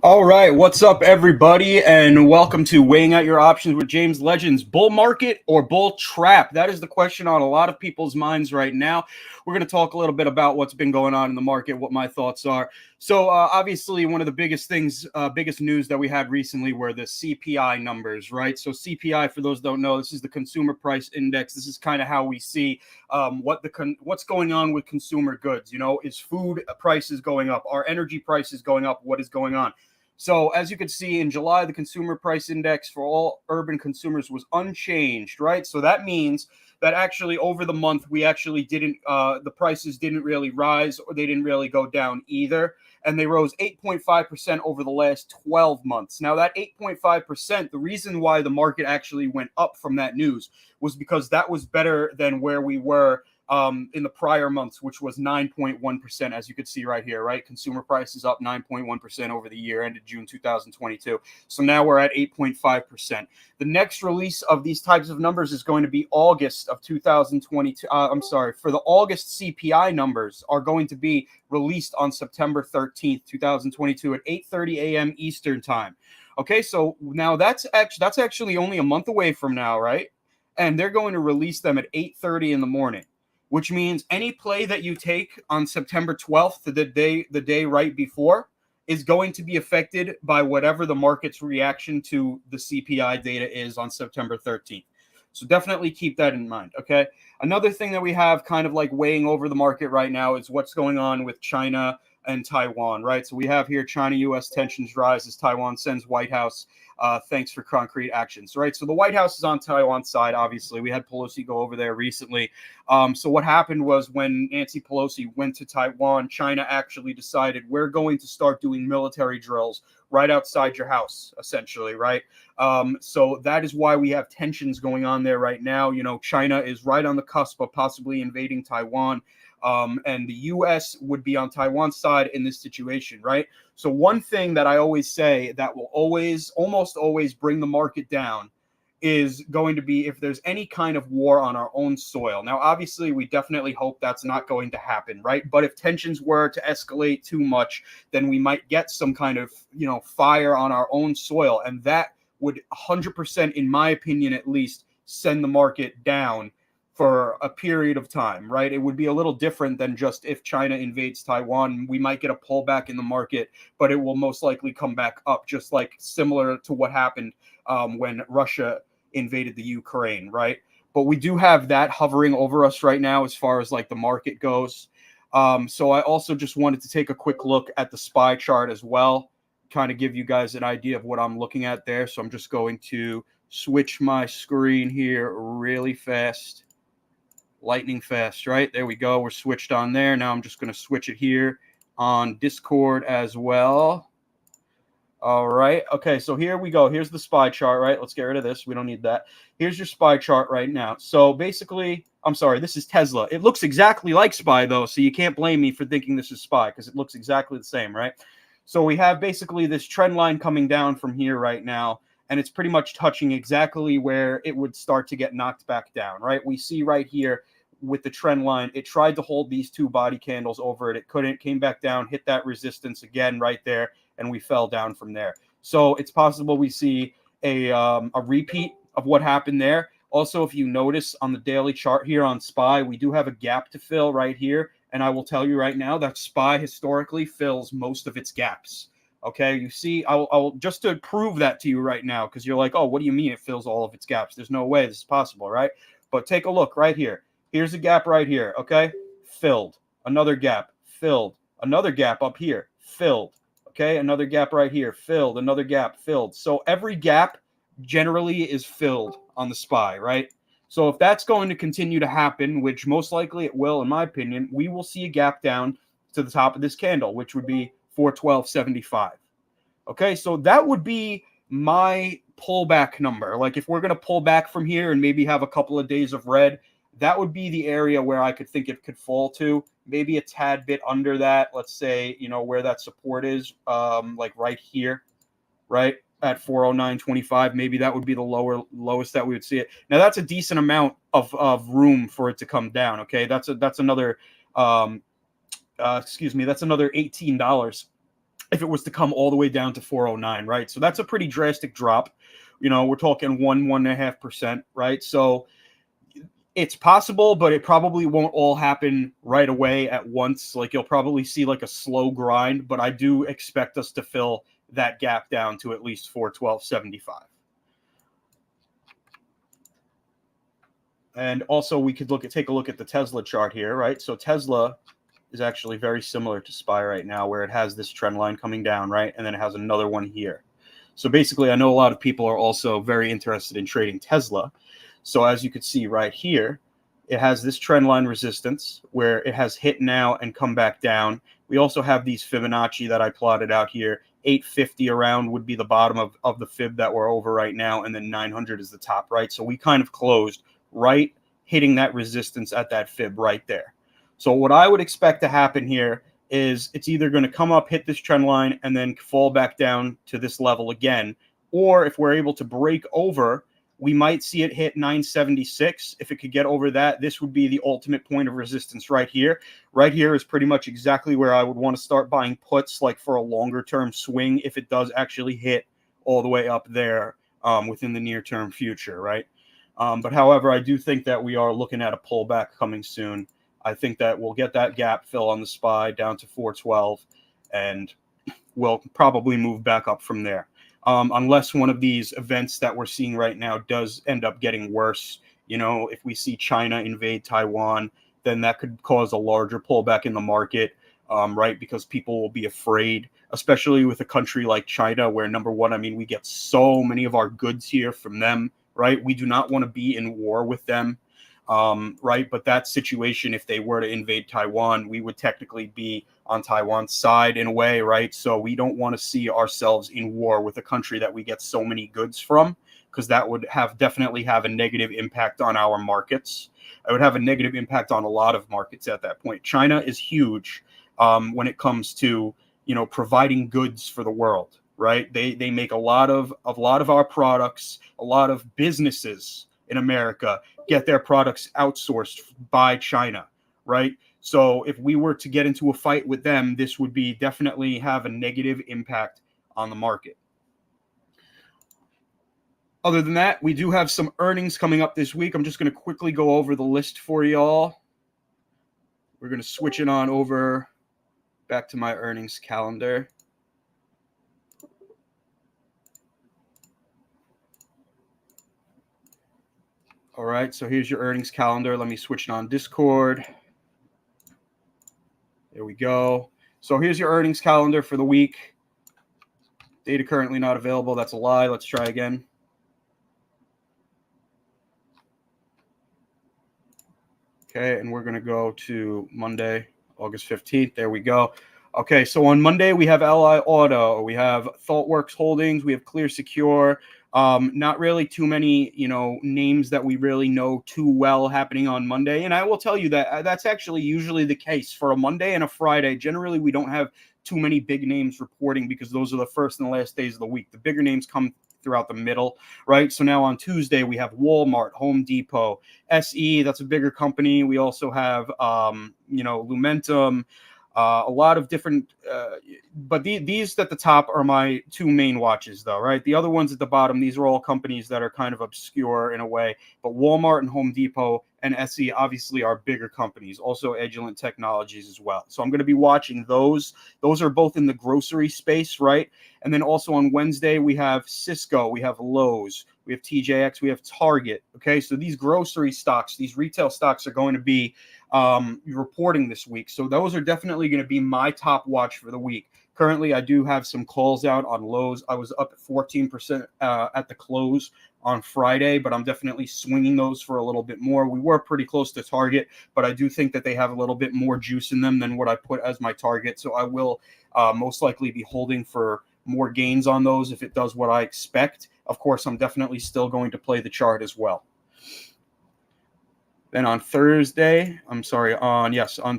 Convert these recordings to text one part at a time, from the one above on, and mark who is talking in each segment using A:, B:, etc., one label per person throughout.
A: All right, what's up, everybody, and welcome to Weighing Out Your Options with James Legends. Bull market or bull trap? That is the question on a lot of people's minds right now. We're going to talk a little bit about what's been going on in the market, what my thoughts are. So, obviously, one of the biggest things, biggest news that we had recently were the CPI numbers, right? So, CPI, for those who don't know, this is the Consumer Price Index. This is kind of how we see what's going on with consumer goods. You know, is food prices going up? Are energy prices going up? What is going on? So as you can see in July, the consumer price index for all urban consumers was unchanged, right? So that means that actually over the month, we actually didn't, the prices didn't really rise or they didn't really go down either. And they rose 8.5% over the last 12 months. Now that 8.5%, the reason why the market actually went up from that news was because that was better than where we were in the prior months, which was 9.1%, as you can see right here, right? Consumer prices up 9.1% over the year ended June 2022. So now we're at 8.5%. The next release of these types of numbers is going to be August of 2022. For the August CPI numbers are going to be released on September 13th, 2022 at 8:30 a.m. Eastern time. Okay, so now that's actually only a month away from now, right? And they're going to release them at 8:30 in the morning, which means any play that you take on September 12th, the day right before, is going to be affected by whatever the market's reaction to the CPI data is on September 13th. So definitely keep that in mind, okay? Another thing that we have kind of like weighing over the market right now is what's going on with China and Taiwan, right? So we have here China-U.S. tensions rise as Taiwan sends White House thanks for concrete actions, right? So the White House is on Taiwan's side, obviously. We had Pelosi go over there recently. So what happened was when Nancy Pelosi went to Taiwan, China actually decided we're going to start doing military drills right outside your house, essentially, right? So that is why we have tensions going on there right now. You know, China is right on the cusp of possibly invading Taiwan. And the U.S. would be on Taiwan's side in this situation, right? So one thing that I always say that will almost always bring the market down is going to be if there's any kind of war on our own soil. Now, obviously, we definitely hope that's not going to happen, right? But if tensions were to escalate too much, then we might get some kind of, fire on our own soil. And that would 100%, in my opinion, at least, send the market down for a period of time, right? It would be a little different than just if China invades Taiwan. We might get a pullback in the market, but it will most likely come back up, just like similar to what happened when Russia invaded the Ukraine, right? But we do have that hovering over us right now as far as like the market goes. So I also just wanted to take a quick look at the SPY chart as well, kind of give you guys an idea of what I'm looking at there. So I'm just going to switch my screen here really fast. Lightning fast, right? There we go. We're switched on there. Now I'm just going to switch it here on Discord as well. All right. Okay, so here we go. Here's the SPY chart, right? Let's get rid of this. We don't need that. Here's your SPY chart right now. So basically, I'm sorry, this is Tesla. It looks exactly like SPY, though, so you can't blame me for thinking this is SPY because it looks exactly the same, right? So we have basically this trend line coming down from here right now, and it's pretty much touching exactly where it would start to get knocked back down, right? We see right here with the trend line, it tried to hold these two body candles over it. It couldn't, came back down, hit that resistance again right there, and we fell down from there. So it's possible we see a repeat of what happened there. Also, if you notice on the daily chart here on SPY, we do have a gap to fill right here. And I will tell you right now that SPY historically fills most of its gaps. Okay, you see, I'll just to prove that to you right now, because you're like, oh, what do you mean it fills all of its gaps? There's no way this is possible, right? But take a look right here. Here's a gap right here, okay? Filled. Another gap, filled. Another gap up here, filled. Okay, another gap right here, filled. Another gap, filled. So every gap generally is filled on the SPY, right? So if that's going to continue to happen, which most likely it will, in my opinion, we will see a gap down to the top of this candle, which would be 412.75. Okay, so that would be my pullback number. Like if we're going to pull back from here and maybe have a couple of days of red, that would be the area where I could think it could fall to. Maybe a tad bit under that. Let's say, where that support is, like right here, right at 409.25. Maybe that would be the lowest that we would see it. Now that's a decent amount of room for it to come down. Okay, that's another that's another $18 if it was to come all the way down to 409, right? So that's a pretty drastic drop. We're talking 1.5%, right? So it's possible, but it probably won't all happen right away at once. Like you'll probably see like a slow grind, but I do expect us to fill that gap down to at least 412.75. And also we could take a look at the Tesla chart here, right? So Tesla is actually very similar to SPY right now, where it has this trend line coming down, right? And then it has another one here. So basically, I know a lot of people are also very interested in trading Tesla. So as you can see right here, it has this trend line resistance where it has hit now and come back down. We also have these Fibonacci that I plotted out here. 850 around would be the bottom of the fib that we're over right now, and then 900 is the top, right? So we kind of closed right hitting that resistance at that fib right there. So what I would expect to happen here is it's either going to come up, hit this trend line, and then fall back down to this level again. Or if we're able to break over, we might see it hit 976. If it could get over that, this would be the ultimate point of resistance right here. Right here is pretty much exactly where I would want to start buying puts, like for a longer term swing, if it does actually hit all the way up there within the near term future, right? But however, I do think that we are looking at a pullback coming soon. I think that we'll get that gap fill on the SPY down to 412, and we'll probably move back up from there. Unless one of these events that we're seeing right now does end up getting worse. If we see China invade Taiwan, then that could cause a larger pullback in the market, right? Because people will be afraid, especially with a country like China, where number one, I mean, we get so many of our goods here from them, right? We do not want to be in war with them. Right? But that situation, if they were to invade Taiwan, we would technically be on Taiwan's side in a way, right? So we don't want to see ourselves in war with a country that we get so many goods from, because that would definitely have a negative impact on our markets. It would have a negative impact on a lot of markets at that point. China is huge when it comes to providing goods for the world, right? They make a lot of our products. A lot of businesses in America get their products outsourced by China, right? So if we were to get into a fight with them, this would be definitely have a negative impact on the market. Other than that, we do have some earnings coming up this week. I'm just going to quickly go over the list for y'all. We're going to switch it on over back to my earnings calendar. All right, so here's your earnings calendar. Let me switch it on Discord. There we go. So here's your earnings calendar for the week. Data currently not available. That's a lie. Let's try again. Okay, and we're going to go to Monday, August 15th. There we go. Okay, so on Monday, we have Ally Auto. We have ThoughtWorks Holdings. We have Clear Secure. Not really too many, names that we really know too well happening on Monday. And I will tell you that that's actually usually the case for a Monday and a Friday. Generally, we don't have too many big names reporting because those are the first and the last days of the week. The bigger names come throughout the middle, right? So now on Tuesday, we have Walmart, Home Depot, SE. That's a bigger company. We also have, Lumentum, a lot of different, but these at the top are my two main watches, though, right? The other ones at the bottom, these are all companies that are kind of obscure in a way, but Walmart and Home Depot and SE obviously are bigger companies, also Agilent Technologies as well. So I'm going to be watching those. Those are both in the grocery space, right? And then also on Wednesday, we have Cisco, we have Lowe's, we have TJX, we have Target. Okay, so these grocery stocks, these retail stocks are going to be reporting this week. So those are definitely going to be my top watch for the week. Currently, I do have some calls out on Lowe's. I was up at 14% at the close on Friday, but I'm definitely swinging those for a little bit more. We were pretty close to target, but I do think that they have a little bit more juice in them than what I put as my target. So I will most likely be holding for more gains on those if it does what I expect. Of course, I'm definitely still going to play the chart as well. Then on Thursday, on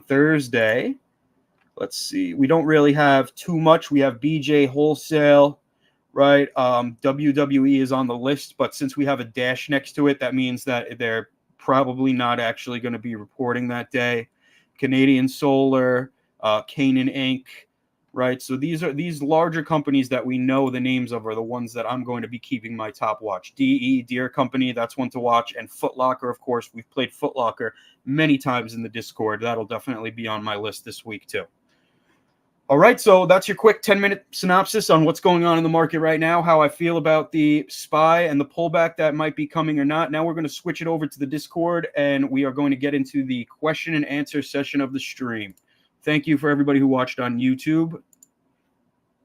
A: Thursday, let's see. We don't really have too much. We have BJ Wholesale, right? WWE is on the list, but since we have a dash next to it, that means that they're probably not actually going to be reporting that day. Canadian Solar, Canaan Inc., right? So these larger companies that we know the names of are the ones that I'm going to be keeping my top watch. DE, Deere Company, that's one to watch. And Foot Locker, of course. We've played Foot Locker many times in the Discord. That'll definitely be on my list this week too. All right, so that's your quick 10-minute synopsis on what's going on in the market right now, how I feel about the SPY and the pullback that might be coming or not. Now we're going to switch it over to the Discord, and we are going to get into the question and answer session of the stream. Thank you for everybody who watched on YouTube.